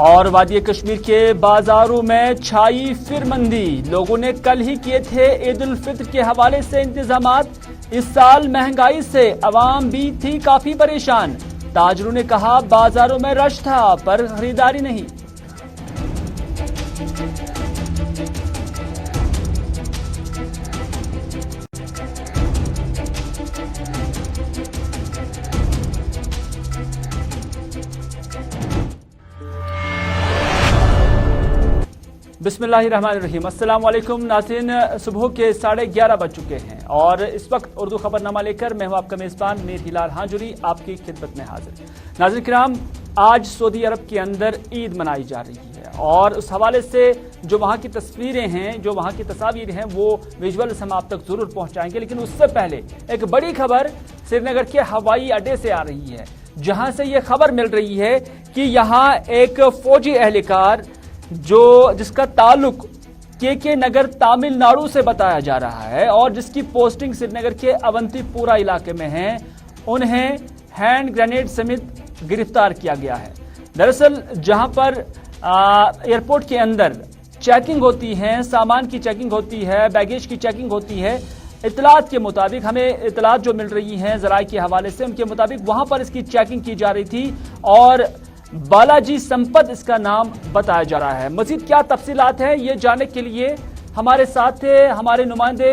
اور وادی کشمیر کے بازاروں میں چھائی پھر مندی، لوگوں نے کل ہی کیے تھے عید الفطر کے حوالے سے انتظامات۔ اس سال مہنگائی سے عوام بھی تھی کافی پریشان، تاجروں نے کہا بازاروں میں رش تھا پر خریداری نہیں۔ بسم اللہ الرحمن الرحیم، السلام علیکم ناظرین، صبح کے 11:30 بج چکے ہیں اور اس وقت اردو خبر نامہ لے کر میں ہوں آپ کا میزبان میر ہلال ہانجری آپ کی خدمت میں حاضر۔ ناظرین کرام، آج سعودی عرب کے اندر عید منائی جا رہی ہے اور اس حوالے سے جو وہاں کی تصویریں ہیں، جو وہاں کی تصاویر ہیں، وہ ویژولز ہم آپ تک ضرور پہنچائیں گے، لیکن اس سے پہلے ایک بڑی خبر سری نگر کے ہوائی اڈے سے آ رہی ہے، جہاں سے یہ خبر مل رہی ہے کہ یہاں ایک فوجی اہلکار جس کا تعلق کے نگر تامل ناڈو سے بتایا جا رہا ہے اور جس کی پوسٹنگ سری نگر کے اونتی پورا علاقے میں ہے، انہیں ہینڈ گرینیڈ سمیت گرفتار کیا گیا ہے۔ دراصل جہاں پر ایئرپورٹ کے اندر چیکنگ ہوتی ہے، سامان کی چیکنگ ہوتی ہے، بیگیج کی چیکنگ ہوتی ہے، اطلاعات کے مطابق ہمیں اطلاعات جو مل رہی ہیں ذرائع کے حوالے سے، ان کے مطابق وہاں پر اس کی چیکنگ کی جا رہی تھی اور بالاجی سمپت اس کا نام بتایا جا رہا ہے۔ مزید کیا تفصیلات ہیں یہ جاننے کے لیے ہمارے ساتھ تھے ہمارے نمائندے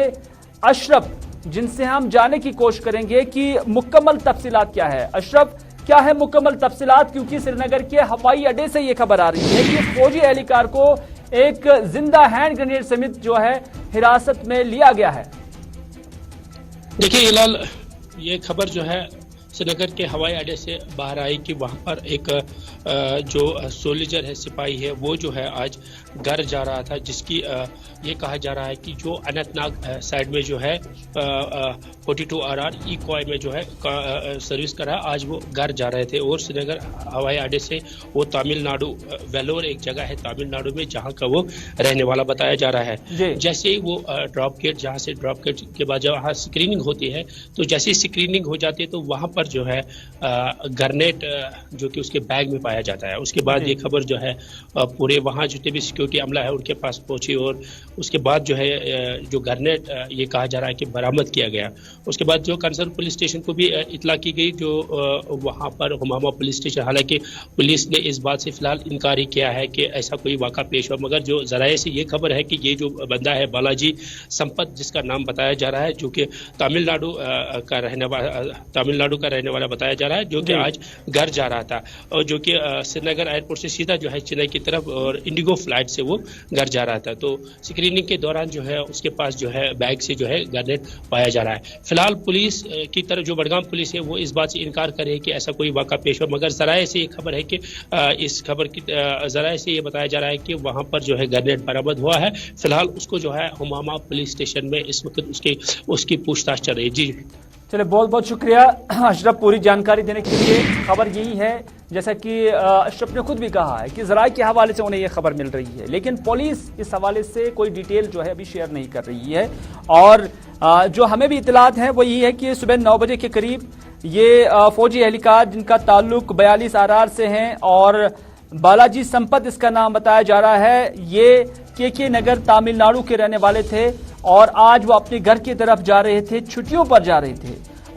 اشرف، جن سے ہم جاننے کی کوشش کریں گے کہ مکمل تفصیلات کیا ہے۔ اشرف، کیا ہے مکمل تفصیلات؟ کیونکہ سری نگر کے ہوائی اڈے سے یہ خبر آ رہی ہے کہ فوجی اہلکار کو ایک زندہ ہینڈ گرینیڈ سمیت جو ہے حراست میں لیا گیا ہے۔ دیکھیے ہلال، یہ خبر جو ہے سری نگر کے ہوائی اڈے سے باہر آئی کہ وہاں پر ایک جو سولجر ہے، سپاہی ہے، وہ جو ہے آج گھر جا رہا تھا، جس کی یہ کہا جا رہا ہے کہ جو اننت ناگ سائڈ میں جو ہے 42 RR ای کوائے میں جو ہے سروس کر رہا ہے، آج وہ گھر جا رہے تھے اور سری نگر ہوائی اڈے سے وہ تامل ناڈو ویلور ایک جگہ ہے تامل ناڈو میں جہاں کا وہ رہنے والا بتایا جا رہا ہے۔ جیسے ہی وہ ڈراپ گیٹ، جہاں سے ڈراپ گیٹ کے بعد جہاں اسکریننگ ہوتی ہے، تو جیسے ہی اسکریننگ ہو جاتی ہے تو وہاں پر جو ہے گرنیٹ جو کہ اس کے بیگ میں پایا جاتا ہے۔ اس کے بعد یہ خبر جو ہے پورے وہاں جتنے بھی سیکورٹی عملہ ہے ان کے پاس پہنچی اور اس کے بعد جو ہے جو گرنیٹ یہ کہا جا رہا ہے کہ برآمد کیا گیا۔ اس کے بعد جو کنسرن پولیس اسٹیشن کو بھی اطلاع کی گئی، جو وہاں پر ہمامہ پولیس اسٹیشن، حالانکہ پولیس نے اس بات سے فی الحال انکار ہی کیا ہے کہ ایسا کوئی واقعہ پیش ہوا، مگر جو ذرائع سے یہ خبر ہے کہ یہ جو بندہ ہے بالاجی سمپت جس کا نام بتایا جا رہا ہے، جو کہ تامل ناڈو کا رہنے والا بتایا جا رہا ہے، جو کہ آج گھر جا رہا تھا اور جو کہ سری نگر ایئرپورٹ سے سیدھا جو ہے چنئی کی طرف اور انڈیگو فلائٹ سے وہ گھر جا رہا تھا۔ تو اسکریننگ کے دوران جو ہے اس کے پاس جو ہے بیگ سے جو ہے گرنیٹ پایا جا رہا ہے۔ فی الحال پولیس کی طرف جو بڈگام پولیس ہے وہ اس بات سے انکار کر رہی ہے کہ ایسا کوئی واقعہ پیش ہوا، مگر ذرائع سے یہ خبر ہے کہ اس خبر کی ذرائع سے یہ بتایا جا رہا ہے کہ وہاں پر جو ہے گرنیٹ برآمد ہوا ہے۔ فی الحال اس کو جو ہے ہمامہ پولیس اسٹیشن میں اس وقت اس کی پوچھ تاچھ چل رہی ہے۔ جی چلے، بہت بہت شکریہ اشرف پوری جانکاری دینے کے لیے۔ خبر یہی ہے جیسا کہ اشرف نے خود بھی کہا ہے کہ ذرائع کے حوالے سے انہیں یہ خبر مل رہی ہے، لیکن پولیس اس حوالے سے کوئی ڈیٹیل جو ہے ابھی شیئر نہیں کر رہی ہے، اور جو ہمیں بھی اطلاعات ہیں وہ یہ ہے کہ صبح 9 بجے کے قریب یہ فوجی اہلکار جن کا تعلق 42 RR سے ہیں اور بالاجی سمپت اس کا نام بتایا جا رہا ہے، یہ کے نگر تامل ناڈو کے رہنے والے تھے اور آج وہ اپنے گھر کی طرف جا رہے تھے، چھٹیوں پر جا رہے تھے،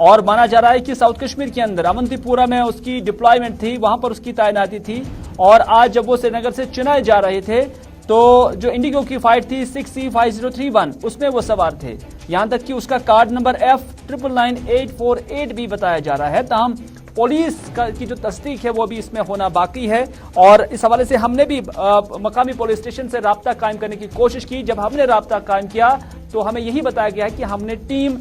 اور مانا جا رہا ہے کہ ساؤتھ کشمیر کے اندر اونتی پورا میں اس کی ڈپلائمنٹ تھی، وہاں پر اس کی تعیناتی تھی، اور آج جب وہ سری نگر سے چنئی جا رہے تھے تو جو انڈیگو کی فائٹ تھی 6C5031 اس میں وہ سوار تھے، یہاں تک کہ اس کا کارڈ نمبر F99848 بھی بتایا جا رہا ہے۔ تاہم پولیس کی جو تصدیق ہے وہ بھی اس میں ہونا باقی ہے، اور اس حوالے سے ہم نے بھی مقامی پولیس اسٹیشن سے رابطہ قائم کرنے کی کوشش کی۔ جب ہم نے رابطہ قائم کیا تو ہمیں یہی بتایا گیا ہے کہ ہم نے ٹیم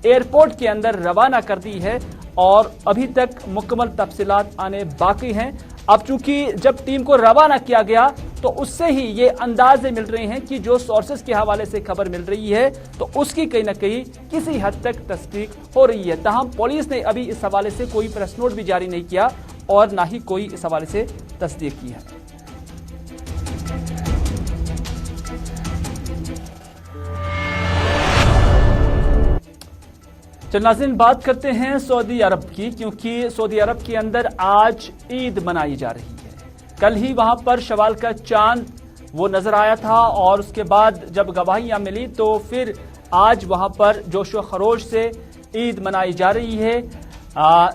ایئرپورٹ کے اندر روانہ کر دی ہے اور ابھی تک مکمل تفصیلات آنے باقی ہیں۔ اب چونکہ جب ٹیم کو روانہ کیا گیا تو اس سے ہی یہ اندازے مل رہے ہیں کہ جو سورسز کے حوالے سے خبر مل رہی ہے تو اس کی کہیں نہ کہیں کسی حد تک تصدیق ہو رہی ہے۔ تاہم پولیس نے ابھی اس حوالے سے کوئی پریس نوٹ بھی جاری نہیں کیا اور نہ ہی کوئی اس حوالے سے تصدیق کی ہے۔ चल नाज़रीन, बात करते हैं सऊदी अरब की, क्योंकि सऊदी अरब के अंदर आज ईद मनाई जा रही है। कल ही वहां पर शवाल का चांद वो नजर आया था और उसके बाद जब गवाहियां मिली तो फिर आज वहां पर जोश व खरोश से ईद मनाई जा रही है।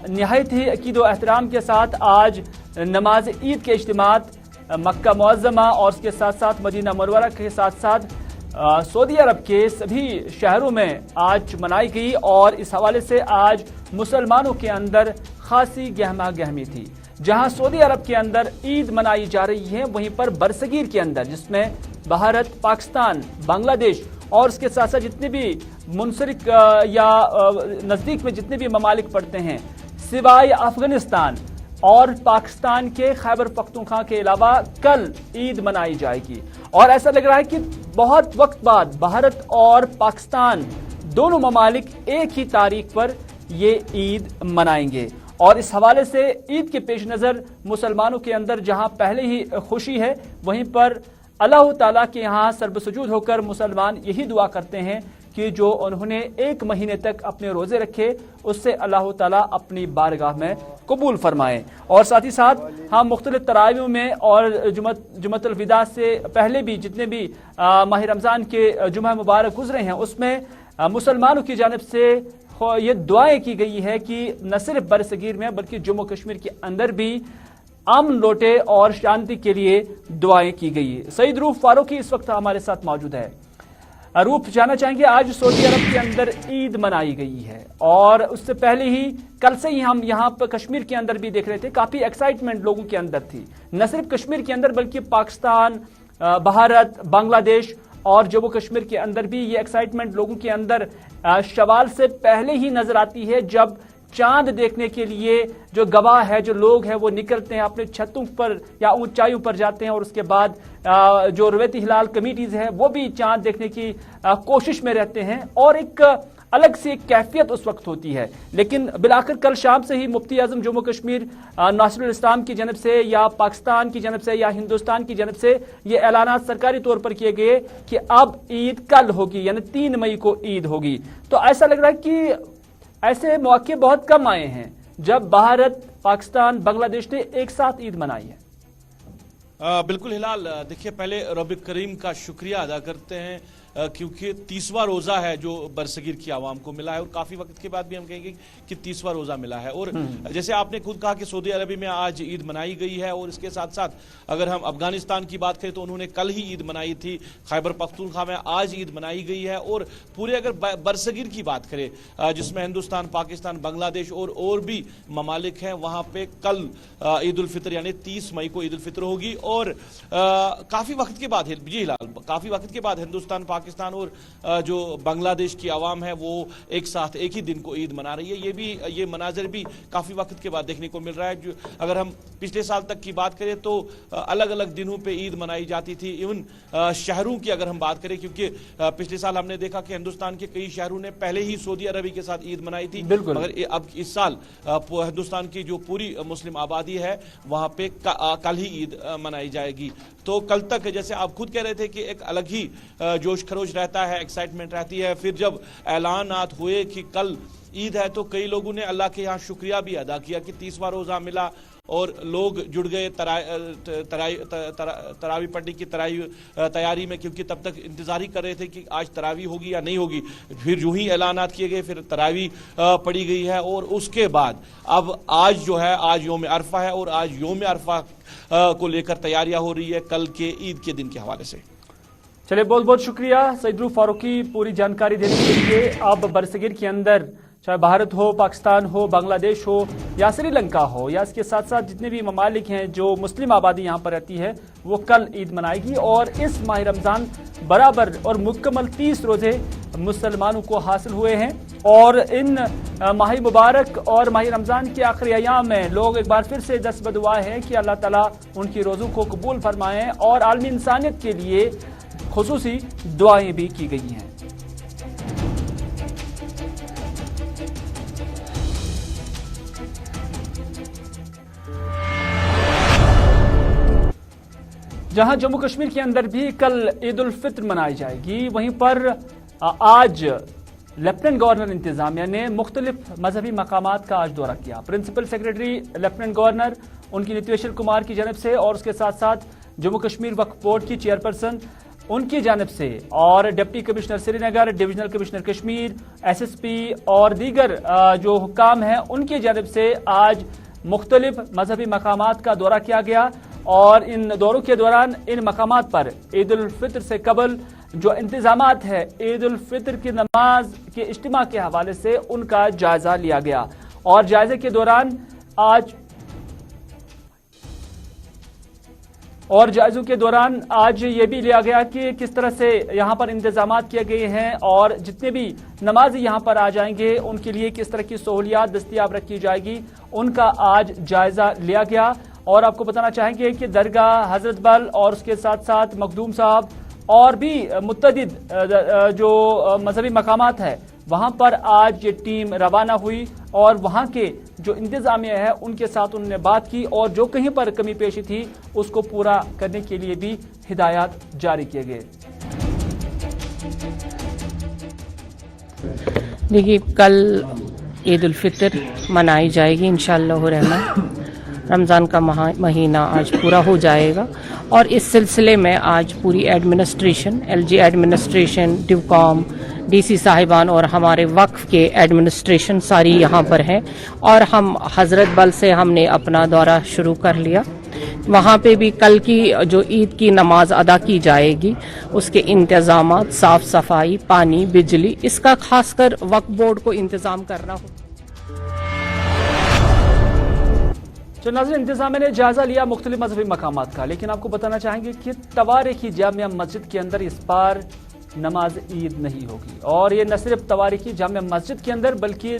निहायत ही अकीद व एहतराम के साथ आज नमाज ईद के इज्तिमात मक्का मुअज़्ज़मा और उसके साथ साथ मदीना मुनव्वरा के साथ साथ सऊदी अरब के सभी शहरों में आज मनाई गई और इस हवाले से आज मुसलमानों के अंदर खासी गहमा गहमी थी। जहां सऊदी अरब के अंदर ईद मनाई जा रही है, वहीं पर बरसगीर के अंदर जिसमें भारत, पाकिस्तान, बांग्लादेश और उसके साथ साथ जितने भी मुनसरिक या नज़दीक में जितने भी ममालिक पड़ते हैं, सिवाय अफगानिस्तान और पाकिस्तान के खैबर पख्तूनख्वा के अलावा कल ईद मनाई जाएगी। और ऐसा लग रहा है कि बहुत वक्त बाद भारत और पाकिस्तान दोनों ममालिक एक ही तारीख पर ये ईद मनाएंगे और इस हवाले से ईद के पेश नज़र मुसलमानों के अंदर जहां पहले ही खुशी है, वहीं पर अल्लाह ताला के यहाँ सर्वसुजूद होकर मुसलमान यही दुआ करते हैं कि जो उन्होंने एक महीने तक अपने रोजे रखे उससे अल्लाह ताला अपनी बारगाह में कबूल फरमाए। और साथ ही साथ हम मुख्तलिफ तरावियों में और जुमतुल विदा से पहले भी जितने भी माह रमज़ान के जुमा मुबारक गुजरे हैं उसमें मुसलमानों की जानिब से ये दुआएं की गई है कि न सिर्फ बरसगीर में बल्कि जम्मू कश्मीर के अंदर भी अमन लौटे और शांति के लिए दुआएं की गई। सईद रूफ फारूकी इस वक्त हमारे साथ मौजूद है। रूफ, जानना चाहेंगे, आज सऊदी अरब के अंदर ईद मनाई गई है और उससे पहले ही कल से ही हम यहाँ पर कश्मीर के अंदर भी देख रहे थे, काफी एक्साइटमेंट लोगों के अंदर थी, न सिर्फ कश्मीर के अंदर बल्कि पाकिस्तान, भारत, बांग्लादेश और जम्मू कश्मीर के अंदर भी ये एक्साइटमेंट लोगों के अंदर शवाल से पहले ही नजर आती है, जब चांद देखने के लिए जो गवाह है, जो लोग हैं वो निकलते हैं, अपने छतों पर या ऊंचाइयों पर जाते हैं और उसके बाद जो रवैती हिलाल कमेटीज है वो भी चांद देखने की कोशिश में रहते हैं और एक अलग सी एक कैफियत उस वक्त होती है। लेकिन बिलाखिर कल शाम से ही मुफ्ती आजम जम्मू कश्मीर नासिरुल इस्लाम की जानब से या पाकिस्तान की जानब से या हिंदुस्तान की जानब से ये ऐलानात सरकारी तौर पर किए गए कि अब ईद कल होगी, यानी 3 मई को ईद होगी। तो ऐसा लग रहा है कि ऐसे मौके बहुत कम आए हैं जब भारत, पाकिस्तान, बांग्लादेश ने एक साथ ईद मनाई है। बिल्कुल हिलाल, देखिए पहले रब करीम का शुक्रिया अदा करते हैं क्योंकि 30वां रोजा है जो बरसगीर की आवाम को मिला है और काफी वक्त के बाद भी हम कहेंगे कि 30वां रोजा मिला है। और जैसे आपने खुद कहा कि सऊदी अरब में आज ईद मनाई गई है और इसके साथ साथ अगर हम अफगानिस्तान की बात करें तो उन्होंने कल ही ईद मनाई थी, खैबर पख्तूनख्वा में आज ईद मनाई गई है। और पूरे अगर बरसगीर की बात करें जिसमें हिंदुस्तान, पाकिस्तान, बांग्लादेश और भी ममालिक हैं, वहां पे कल ईद उल फितर यानी 30 मई को ईद उल फितर होगी। और काफी वक्त के बाद, जी हिलाल, काफी वक्त के बाद हिंदुस्तान, पाकिस्तान और जो बांग्लादेश की आवाम है वो एक साथ एक ही दिन को ईद मना रही है। ये मनाजर भी काफी वक्त के बाद देखने को मिल रहा है। जो अगर हम पिछले साल तक की बात करें तो अलग अलग दिनों पे ईद मनाई जाती थी, इवन शहरों की अगर हम बात करें, क्योंकि पिछले साल हमने देखा कि हिंदुस्तान के कई शहरों ने पहले ही सऊदी अरब के साथ ईद मनाई थी, मगर अब इस साल हिंदुस्तान की जो पूरी मुस्लिम आबादी है वहां पे कल ही ईद मनाई जाएगी। तो कल तक जैसे आप खुद कह रहे थे कि एक अलग ही जोश खरोश रहता है, एक्साइटमेंट रहती है। फिर जब ऐलानात हुए कि कल ईद है तो कई लोगों ने अल्लाह के यहाँ शुक्रिया भी अदा किया कि 30वां रोजा मिला और लोग जुड़ गए तरावी पढ़ने की तैयारी में, क्योंकि तब तक इंतजार ही कर रहे थे कि आज तरावी होगी या नहीं होगी। फिर यूं ही ऐलानात किए गए, फिर तरावी पढ़ी गई है और उसके बाद अब आज जो है, आज योम अरफा है और आज योम अरफा को लेकर तैयारियां हो रही है कल के ईद के दिन के हवाले से। चलिए, बहुत बहुत शुक्रिया सईद रूफ फारूकी पूरी जानकारी देने के लिए। अब बरसगीर के अंदर चाहे भारत हो, पाकिस्तान हो, बांग्लादेश हो या श्रीलंका हो या इसके साथ साथ जितने भी ममालिक हैं जो मुस्लिम आबादी यहाँ पर रहती है वो कल ईद मनाएगी और इस माह रमज़ान बराबर और मुकम्मल 30 रोजे मुसलमानों को हासिल हुए हैं। और इन माह मुबारक और माह रमज़ान के आखिरी अयाम में लोग एक बार फिर से दस्त बदुआ है कि अल्लाह ताला उनकी रोज़ों को कबूल फरमाएं और आलमी इंसानियत के लिए खुसूसी दुआएं भी की गई हैं। जहां जम्मू कश्मीर के अंदर भी कल ईद उल फित्र मनाई जाएगी, वहीं पर आज लेफ्टिनेंट गवर्नर इंतजामिया ने मुख्तलिफ मजहबी मकामात का आज दौरा किया। प्रिंसिपल सेक्रेटरी लेफ्टिनेंट गवर्नर उनकी नितेश्वर कुमार की जानब से और उसके साथ साथ जम्मू कश्मीर वक्फ बोर्ड की चेयरपर्सन उनकी जानब से और deputy commissioner Srinagar, divisional commissioner Kashmir, SSP और दीगर जो हुक्काम हैं उनकी जानब से आज मुख्तलिफ मजहबी मकामात का दौरा किया गया। और इन दौरों के दौरान इन मकामात पर ईद उल फितर से कबल जो इंतजामात है ईद उल फितर की नमाज के इज्तिमा के हवाले से उनका जायजा लिया गया। और जायजे के दौरान जायजों के दौरान आज ये भी लिया गया कि किस तरह से यहाँ पर इंतजामात किए गए हैं और जितने भी नमाजी यहाँ पर आ जाएंगे उनके लिए किस तरह की सहूलियात दस्तयाब रखी जाएगी, उनका आज जायजा लिया गया। और आपको बताना चाहेंगे कि दरगाह हजरत बल और उसके साथ साथ मखदूम साहब और भी मुतअद्दिद जो मजहबी मकामात है वहां पर आज ये टीम रवाना हुई और वहां के जो इंतजामिया है उनके साथ उन्होंने बात की और जो कहीं पर कमी पेशी थी उसको पूरा करने के लिए भी हिदायत जारी किए गए। देखिए, कल ईद उल फितर मनाई जाएगी इंशाअल्लाह रहमान। रमज़ान का महीना आज पूरा हो जाएगा और इस सिलसिले में आज पूरी एडमिनिस्ट्रेशन, एलजी एडमिनिस्ट्रेशन, डिवकॉम, डीसी साहिबान और हमारे वक्फ के एडमिनिस्ट्रेशन सारी यहाँ पर हैं और हम हज़रत बल से हमने अपना दौरा शुरू कर लिया। वहाँ पे भी कल की जो ईद की नमाज अदा की जाएगी उसके इंतज़ामात, साफ़ सफाई, पानी, बिजली, इसका खासकर वक्फ बोर्ड को इंतज़ाम करना हो। तो नाज़रीन, इंतजामिया ने जायजा लिया मुख्तलिफ मजहबी मकामात का, लेकिन आपको बताना चाहेंगे कि तवारीखी जामिया मस्जिद के अंदर इस बार नमाज ईद नहीं होगी। और ये न सिर्फ तवारीखी जामिया मस्जिद के अंदर बल्कि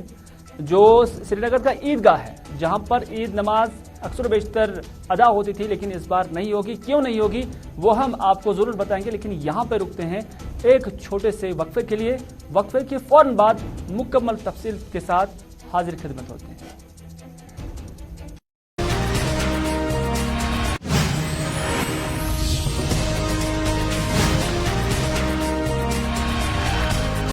जो श्रीनगर का ईदगाह है जहां पर ईद नमाज अक्सर बेशतर अदा होती थी, लेकिन इस बार नहीं होगी। क्यों नहीं होगी वो हम आपको जरूर बताएंगे, लेकिन यहाँ पर रुकते हैं एक छोटे से वक्फे के लिए। वक्फे के फौरन बाद मुकम्मल तफसील के साथ हाजिर खिदमत होते हैं।